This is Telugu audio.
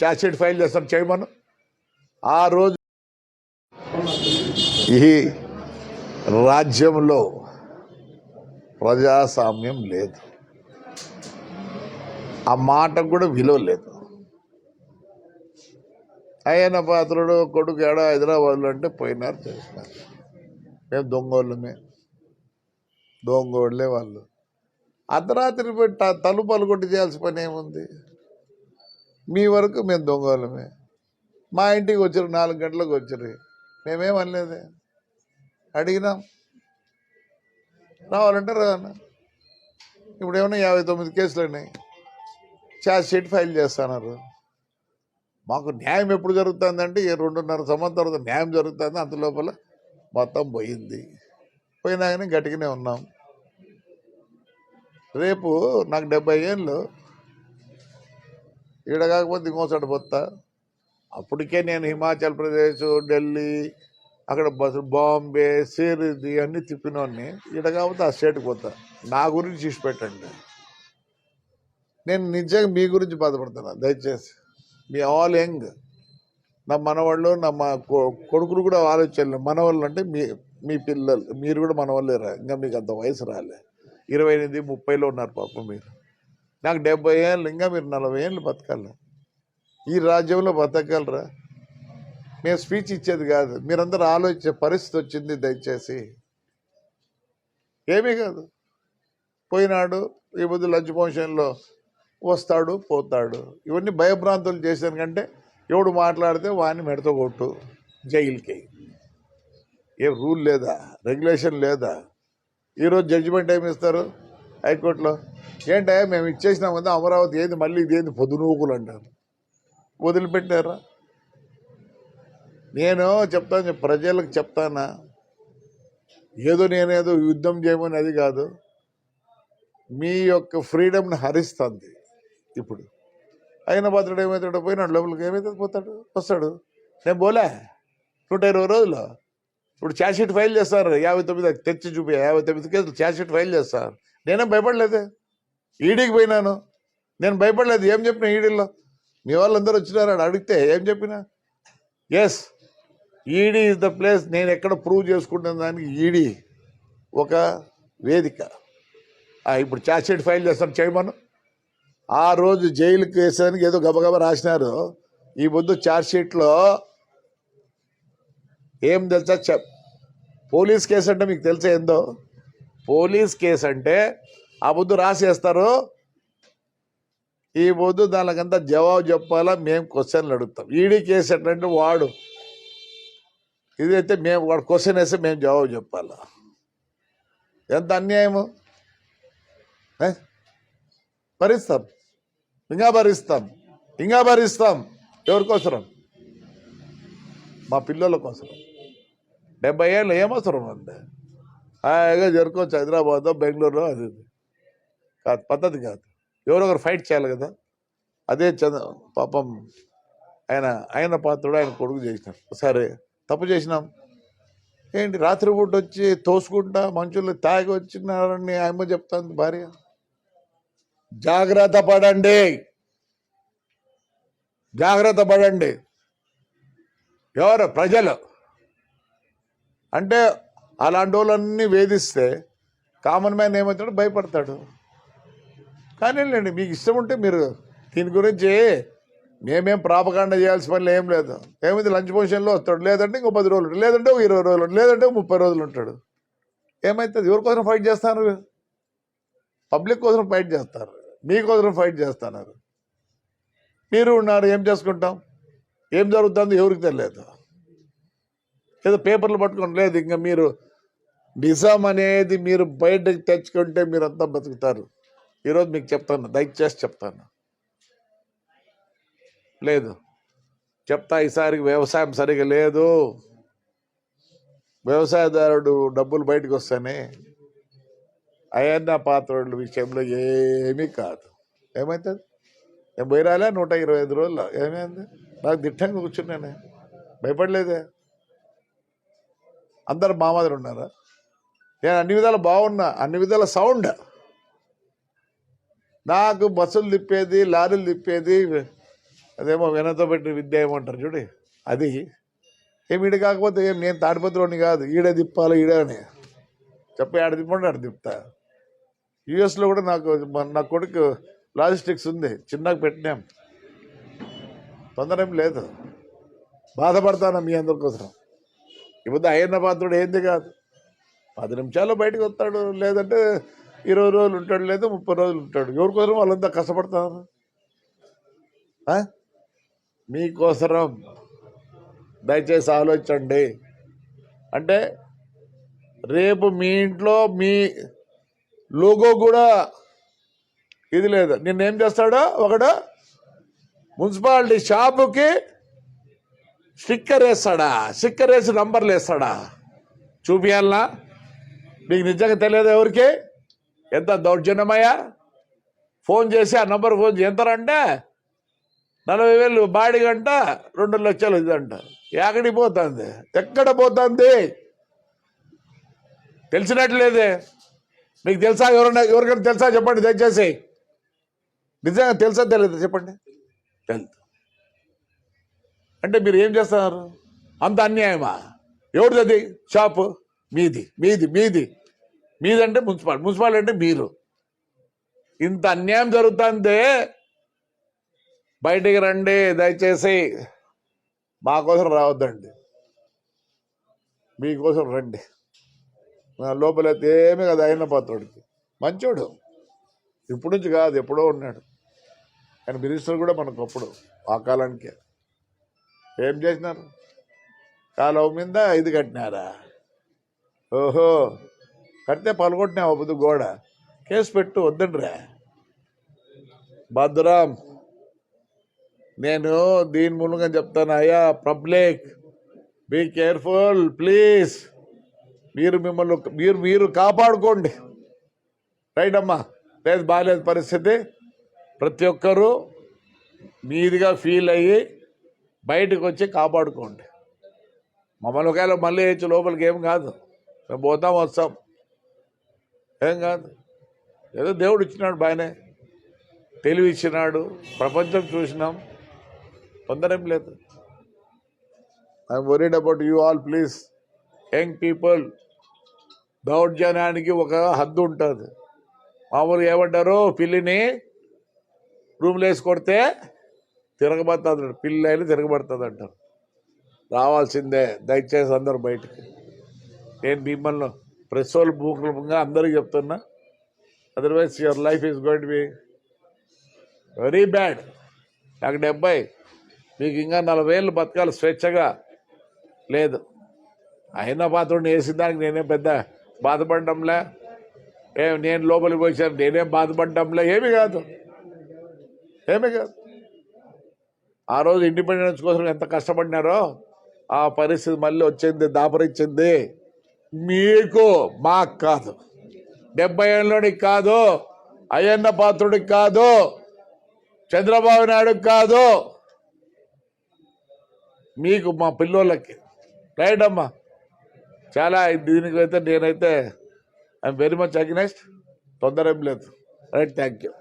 ఛార్జ్షీట్ ఫైల్ చేస్తాను చేయమను. ఆ రోజు ఈ రాజ్యంలో ప్రజాస్వామ్యం లేదు, ఆ మాటకు కూడా విలువ లేదు. ఆయన పాత్రుడు కొడుకు ఏడా హైదరాబాద్లో అంటే పోయినారు, చేసినారు. మేము దొంగోళ్ళే వాళ్ళు. అర్ధరాత్రి పెట్టి తలుపాలు కొట్టి చేయాల్సిన పని ఏముంది? మీ వరకు మేము దొంగోళ్ళమే. మా ఇంటికి వచ్చారు 4 గంటలకు వచ్చారు, మేమేం అనలేదే. అడిగినాం రావాలంటే రాదన్న. ఇప్పుడు ఏమన్నా 59 కేసులు ఉన్నాయి, ఛార్జ్షీట్ ఫైల్ చేస్తున్నారు. మాకు న్యాయం ఎప్పుడు జరుగుతుందంటే 2.5 సంవత్సరం తర్వాత న్యాయం జరుగుతుంది. అంత లోపల మొత్తం పోయినా కానీ గట్టిగానే ఉన్నాం. రేపు నాకు 70 ఏళ్ళు, ఈడ కాకపోతే ఇంకోసారి పోతా. అప్పటికే నేను హిమాచల్ ప్రదేశ్, ఢిల్లీ, అక్కడ బస్సు బాంబే, సిరిది అన్నీ తిప్పినోడిని. ఈడ కాకపోతే ఆ స్టేట్కి పోతా. నా గురించి ఇష్ట పెట్టండి. నేను నిజంగా మీ గురించి బాధపడుతున్నా. దయచేసి మీ ఆల్ యంగ్, నా మనవాళ్ళు, నా మా కొడుకులు కూడా ఆలోచనలు. మనవాళ్ళు అంటే మీ పిల్లలు, మీరు కూడా మనవాళ్ళే రా. ఇంకా మీకు అంత వయసు రాలే, 28, 30లో ఉన్నారు పాపం మీరు. నాకు 70 ఏళ్ళు, ఇంకా మీరు 40 ఏళ్ళు బతకాలి. ఈ రాజ్యంలో బతకగలరా? మేము స్పీచ్ ఇచ్చేది కాదు, మీరందరూ ఆలోచించే పరిస్థితి వచ్చింది. దయచేసి ఏమీ కాదు, పోయినాడు ఈ బుద్ధి లంచ్ మోషన్లో వస్తాడు పోతాడు. ఇవన్నీ భయభ్రాంతులు చేశాను కంటే ఎవడు మాట్లాడితే వాడిని మెడతో కొట్టు, జైలుకి. ఏం రూల్ లేదా, రెగ్యులేషన్ లేదా? ఈరోజు జడ్జిమెంట్ ఏమి ఇస్తారు హైకోర్టులో? ఏంటా మేము ఇచ్చేసినాం కదా అమరావతి, ఏంది మళ్ళీ ఇదేంది పొద్దునూకులు అంటారు. వదిలిపెట్టారా? నేను చెప్తాను, ప్రజలకు చెప్తానా, నేనేదో యుద్ధం చేయమని అది కాదు. మీ యొక్క ఫ్రీడమ్ని హరిస్తుంది. ఇప్పుడు అయిన పాత్రుడు ఏమవుతాడు? పోయినాడు లోపలికి, ఏమవుతుంది? వస్తాడు. నేను పోలే 120 రోజులు. ఇప్పుడు ఛార్జ్షీట్ ఫైల్ చేస్తారు 59, తెచ్చి చూపి 59 కేసులు ఛార్జ్షీట్ ఫైల్ చేస్తారు. నేనేం భయపడలేదే. ఈడీకి పోయినాను, నేను భయపడలేదు. ఏం చెప్పిన ఈడీలో? మీ వాళ్ళందరూ వచ్చినారు, అడిగితే ఏం చెప్పినా? Yes, ED is the place. నేను ఎక్కడ ప్రూవ్ చేసుకుంటున్న దానికి ఈడీ ఒక వేదిక. ఇప్పుడు ఛార్జ్షీట్ ఫైల్ చేస్తాను చేయమను. ఆ రోజు జైలుకి వేసేదానికి ఏదో గబగబా రాసినారు. ఈ ముందు ఛార్జ్షీట్లో ఏం తెలుసా? పోలీస్ కేసు అంటే మీకు తెలుసా ఏందో? పోలీస్ కేసు అంటే ఆ ముందు రాసేస్తారు, ఈ ముందు దానికంతా జవాబు చెప్పాలా, మేము క్వశ్చన్లు అడుగుతాం. ఈడీ కేసు అంటే వాడు ఇదైతే వాడు క్వశ్చన్ వేస్తే మేము జవాబు చెప్పాలా? ఎంత అన్యాయము! భరిస్తాం, ఇంకా భరిస్తాం. ఎవరికోసరం? మా పిల్లల కోసం. 70 ఏళ్ళు ఏమవసరం అండి? హాయిగా జరుకోవచ్చు హైదరాబాద్లో, బెంగళూరులో. అది కాదు, పద్ధతి కాదు. ఎవరొకరు ఫైట్ చేయాలి కదా. అదే పాపం ఆయన పాత్రుడు, ఆయన కొడుకు చేసినారు. సరే, తప్పు చేసినాం. ఏంటి రాత్రిపూట వచ్చి తోసుకుంటా మనుషులు తాగి వచ్చినారని ఆయన చెప్తాను భార్య. జాగ్రత్త పడండి. ఎవరు? ప్రజలు. అంటే అలాంటి వాళ్ళన్నీ వేధిస్తే కామన్ మ్యాన్ ఏమవుతాడు? భయపడతాడు. కానీ లేండి, మీకు ఇష్టం ఉంటే మీరు దీని గురించి మేమేం ప్రాపకాండ చేయాల్సిన పని ఏం లేదు. ఏమైంది? లంచ్ మోషన్లో వస్తాడు, లేదంటే ఇంకో 10 రోజులు ఉంటాడు, లేదంటే 20 రోజులు ఉంటాడు, లేదంటే 30 రోజులు ఉంటాడు. ఏమవుతుంది? ఎవరి కోసం ఫైట్ చేస్తారు? పబ్లిక్ కోసం ఫైట్ చేస్తారు, మీకోసం ఫైట్ చేస్తున్నారు. మీరు ఉన్నారు, ఏం చేసుకుంటాం? ఏం జరుగుతుందో ఎవరికి తెలియదు. ఏదో పేపర్లు పట్టుకోండి. లేదు, ఇంకా మీరు నిజం అనేది మీరు బయటకు తెచ్చుకుంటే మీరంతా బతుకుతారు. ఈరోజు మీకు చెప్తాను, దయచేసి చెప్తాను. లేదు చెప్తా, ఈసారికి వ్యవసాయం సరిగా లేదు. వ్యవసాయదారుడు డబ్బులు బయటకు వస్తానే అయన్న పాత్రల విషయంలో ఏమీ కాదు. ఏమవుతుంది? నేను పోయి రాలే 125 రోజుల్లో. ఏమైంది? నాకు దిట్టంగా కూర్చున్నానే, భయపడలేదే. అందరు మా మాదిరి ఉన్నారా? నేను అన్ని విధాలు బాగున్నా, అన్ని విధాల సౌండ్. నాకు బస్సులు తిప్పేది, లారీలు తిప్పేది, అదేమో వెనతో పెట్టిన విద్య ఏమంటారు చూడు, అది ఏమి ఈడ కాకపోతే ఏం నేను తాడిపత్రిలోని కాదు, ఈడే తిప్పాలి ఈడే అని చెప్పి ఆడ తిప్పండి ఆడ తిప్పుతా. యూఎస్లో కూడా నా కొడుకు లాజిస్టిక్స్ ఉంది, చిన్నగా పెట్టినాం, తొందర ఏం లేదు. బాధపడతాను మీ అందరి కోసం. ఇప్పుడు అయ్యన్న పాత్రుడు ఏంది కాదు, 10 నిమిషాల్లో బయటకు వస్తాడు, లేదంటే 20 రోజులు ఉంటాడు, లేదా 30 రోజులు ఉంటాడు. ఎవరి కోసం వాళ్ళంతా కష్టపడతారు. మీకోసరం దయచేసి ఆలోచించండి. అంటే రేపు మీ ఇంట్లో మీ లోగో కూడా ఇది లేదు. నిన్నేం చేస్తాడో ఒకడు మున్సిపాలిటీ షాపుకి స్టిక్కర్ వేస్తాడా, స్టిక్కర్ వేసి నంబర్లు వేస్తాడా, చూపియాలనా? మీకు నిజంగా తెలియదు ఎవరికి? ఎంత దౌర్జన్యమయ్యా? ఫోన్ చేసి ఆ నంబర్ ఫోన్ ఎంతరంటే 40,000 బాడీ గంట 2 లక్షలు ఇదంట. ఎక్కడికి పోతుంది, ఎక్కడ పోతుంది తెలిసినట్లేదే. మీకు తెలుసా? ఎవరికైనా తెలుసా చెప్పండి దయచేసి. నిజంగా తెలుసా తెలియదు చెప్పండి. తెలుసు అంటే మీరు ఏం చేస్తున్నారు? అంత అన్యాయమా? ఎవరిది అది షాపు? మీది మీది మీది మీది అంటే మున్సిపాలిటీ అంటే మీరు. ఇంత అన్యాయం జరుగుతుంది. బయటికి రండి దయచేసి. మా కోసం రావద్దండి, మీకోసం రండి. నా లోపలైతే ఏమీ కదా అయ్యన్న పాత్రుడికి మంచోడు, ఇప్పుడు నుంచి కాదు ఎప్పుడో ఉన్నాడు. ఆయన మినిస్టర్ కూడా మనకు అప్పుడు ఆ కాలానికే. ఏం చేసినారు? కాలువ మీద 5 కట్టినారా? ఓహో, కడితే పలగొట్టినావు అబ్బుదు గోడ, కేసు పెట్టు వద్దండ్రా. భద్రం, నేను దీని మూలంగా చెప్తాను, అయ్యా పబ్లిక్ బీ కేర్ఫుల్ ప్లీజ్. మీరు కాపాడుకోండి. రైట్ అమ్మా, లేదు బాగాలేదు పరిస్థితి, ప్రతి ఒక్కరూ మీదిగా ఫీల్ అయ్యి బయటకు వచ్చి కాపాడుకోండి. మమ్మల్ని ఒకవేళ మళ్ళీ వేయచ్చు లోపలికి, ఏం కాదు, మేము పోతాం వస్తాం, ఏం కాదు. ఏదో దేవుడు ఇచ్చినాడు, బాగానే తెలివి ఇచ్చినాడు, ప్రపంచం చూసినాం, తొందర ఏం లేదు. I'm worried about you all please. Young people, దౌర్జన్యానికి ఒక హద్దు ఉంటుంది. మామూలుగా ఏమంటారు, పిల్లిని రూమ్లో వేసి కొడితే తిరగబడుతుంది, పిల్లి తిరగబడుతుంది అంటారు. రావాల్సిందే దయచేసి అందరూ బయటికి. నేను మిమ్మల్ని ప్రెస్ వాళ్ళు మూలంగా అందరికీ చెప్తున్నా, otherwise your life is going to be very bad. నాకు 70, మీకు ఇంకా 40 బతకాలి స్వేచ్ఛగా. లేదు, అయిన పాత్రుడిని వేసిన దానికి నేనేం పెద్ద బాధపడడంలే, నేను లోపలికి పోయాను నేనేం బాధపడడంలే, ఏమీ కాదు. ఆ రోజు ఇండిపెండెన్స్ కోసం ఎంత కష్టపడినారో ఆ పరిస్థితి మళ్ళీ వచ్చింది, దాపరించింది మీకు, మాకు కాదు. 70 ఏళ్ళలోనికి కాదు, అయ్యన్న పాత్రుడికి కాదు, చంద్రబాబు నాయుడుకి కాదు, మీకు, మా పిల్లోళ్ళకి. రైట్ అమ్మా, చాలా దీనికి అయితే నేనైతే ఐఎమ్ వెరీ మచ్ అగ్నెస్ట్, తొందర ఏం లేదు. Right, thank you.